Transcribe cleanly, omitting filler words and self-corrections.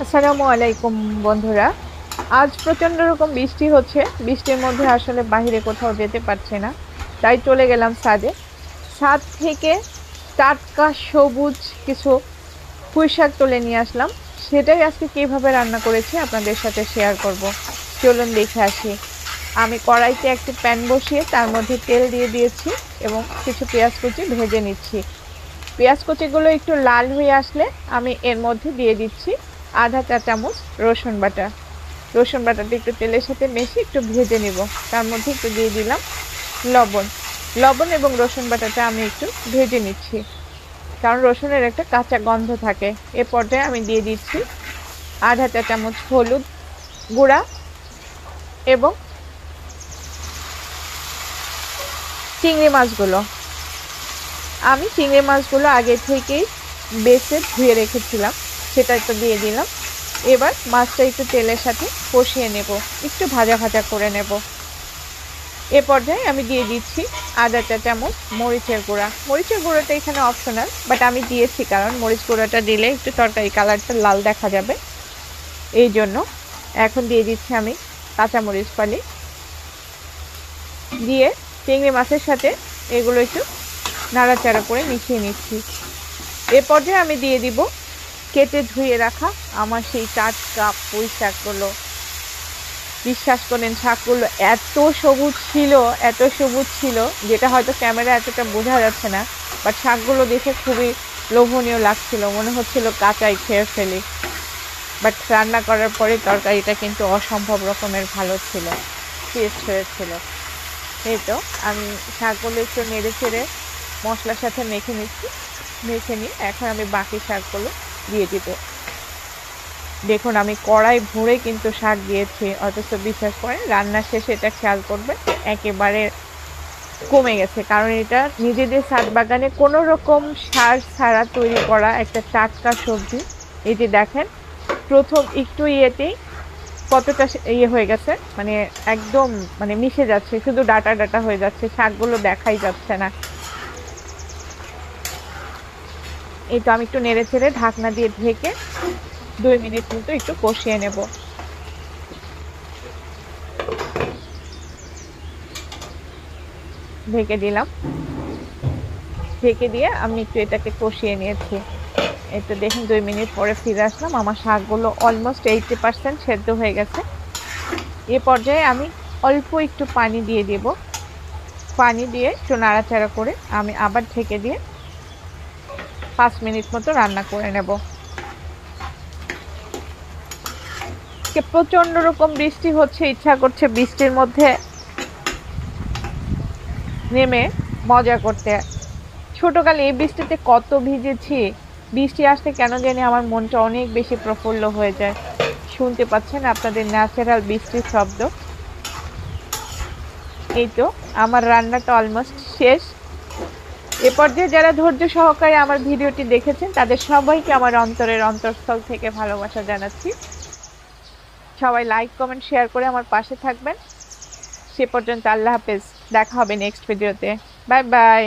আসসালামু আলাইকুম বন্ধুরা। আজ প্রচণ্ড রকম বৃষ্টি হচ্ছে। বৃষ্টির মধ্যে আসলে বাইরে কোথাও যেতে পারছি না, তাই চলে গেলাম ছাদে। ছাদ থেকে টাটকা সবুজ কিছু পুঁইশাক তুলে নিয়ে আসলাম। সেটাই আজকে কিভাবে রান্না করেছি আপনাদের সাথে শেয়ার করব। চলুন দেখে আসি। আমি কড়াইতে একটি প্যান বসিয়ে তার মধ্যে তেল দিয়ে দিয়েছি এবং কিছু পেঁয়াজ কুচি ভেজে নিচ্ছি। পেঁয়াজ কুচিগুলো একটু লাল হয়ে আসলে আমি এর মধ্যে দিয়ে দিচ্ছি আধা চা চামচ রসুন বাটা। রসুন বাটাটা একটু তেলের সাথে মিশিয়ে একটু ভেজে নেব। তার মধ্যে একটু দিয়ে দিলাম লবণ। লবণ এবং রসুন বাটাটা আমি একটু ভেজে নিচ্ছি, কারণ রসুনের একটা কাঁচা গন্ধ থাকে। এ পর্যায়ে আমি দিয়ে দিচ্ছি আধা চা চামচ হলুদ গুঁড়া এবং চিংড়ি মাছগুলো। আমি চিংড়ি মাছগুলো আগে থেকেই বেছে ধুয়ে রেখেছিলাম, সেটা একটু দিয়ে দিলাম। এবার মাছটা একটু তেলের সাথে কষিয়ে নেব, একটু ভাজা ভাজা করে নেব। এ পর্যায়ে আমি দিয়ে দিচ্ছি আধা চা চামচ মরিচের গুঁড়া। মরিচের গুঁড়োটা এখানে অপশনাল, বাট আমি দিয়েছি কারণ মরিচ গুঁড়োটা দিলে একটু তরকারি কালারটা লাল দেখা যাবে, এই জন্য। এখন দিয়ে দিচ্ছি আমি কাঁচামরিচ ফালি, দিয়ে চিংড়ি মাছের সাথে এগুলো একটু নাড়াচাড়া করে মিশিয়ে নিচ্ছি। এ পর্যায়ে আমি দিয়ে দিব কেটে ধুয়ে রাখা আমার সেই টাটকা পুঁই শাকগুলো। বিশ্বাস করেন, শাকগুলো এত সবুজ ছিল, এত সবুজ ছিল, যেটা হয়তো ক্যামেরা এতটা বোঝা যাচ্ছে না, বাট শাকগুলো দেখে খুবই লোভনীয় লাগছিল, মনে হচ্ছিল কাঁচাই খেয়ে ফেলি। বাট রান্না করার পরে তরকারিটা কিন্তু অসম্ভব রকমের ভালো ছিল, টেস্ট হয়েছিল। এই তো আমি শাকগুলো একটু নেড়ে চেড়ে মশলার সাথে মেখে নিচ্ছি। মেখে নিয়ে এখন আমি বাকি শাকগুলো দিয়ে দিব। দেখুন, আমি কড়াই ভরে কিন্তু শাক দিয়েছি, অথচ বিশ্বাস করেন রান্নার শেষে এটা খেয়াল করবেন একেবারে কমে গেছে, কারণ এটা নিজেদের ছাদ বাগানে কোনো রকম সার ছাড়া তৈরি করা একটা টাটকা সবজি। এই যে দেখেন, প্রথম একটু ইয়েতেই কতটা ইয়ে হয়ে গেছে, মানে একদম মানে মিশে যাচ্ছে, শুধু ডাটা ডাটা হয়ে যাচ্ছে, শাকগুলো দেখাই যাচ্ছে না। এই তো আমি একটু নেড়ে চেড়ে ঢাকনা দিয়ে ঢেকে 2 মিনিট মতো একটু কষিয়ে নেব। ঢেকে দিলাম। ঢেকে দিয়ে আমি একটু এটাকে কষিয়ে নিয়েছি। এই তো দেখুন 2 মিনিট পরে ফিরে আসলাম, আমার শাকগুলো অলমোস্ট 80% সেদ্ধ হয়ে গেছে। এ পর্যায়ে আমি অল্প একটু পানি দিয়ে দেব। পানি দিয়ে একটু নাড়াচাড়া করে আমি আবার ঢেকে দিয়ে 5 মিনিট মতো রান্না করে নেব। প্রচন্ড রকম বৃষ্টি হচ্ছে, ইচ্ছা করছে বৃষ্টির মধ্যে নেমে মজা করতে। ছোটকালে এই বৃষ্টিতে কত ভিজেছি। বৃষ্টি আসতে কেন জানি আমার মনটা অনেক বেশি প্রফুল্ল হয়ে যায়। শুনতে পাচ্ছেন আপনাদের ন্যাচারাল বৃষ্টির শব্দ। এই তো আমার রান্নাটা অলমোস্ট শেষ। এ পর্যায়ে যারা ধৈর্য সহকারে আমার ভিডিওটি দেখেছেন তাদের সবাইকে আমার অন্তরের অন্তঃস্থল থেকে ভালোবাসা জানাচ্ছি। সবাই লাইক কমেন্ট শেয়ার করে আমার পাশে থাকবেন। সে পর্যন্ত আল্লাহ হাফেজ, দেখা হবে নেক্সট ভিডিওতে। Bye bye.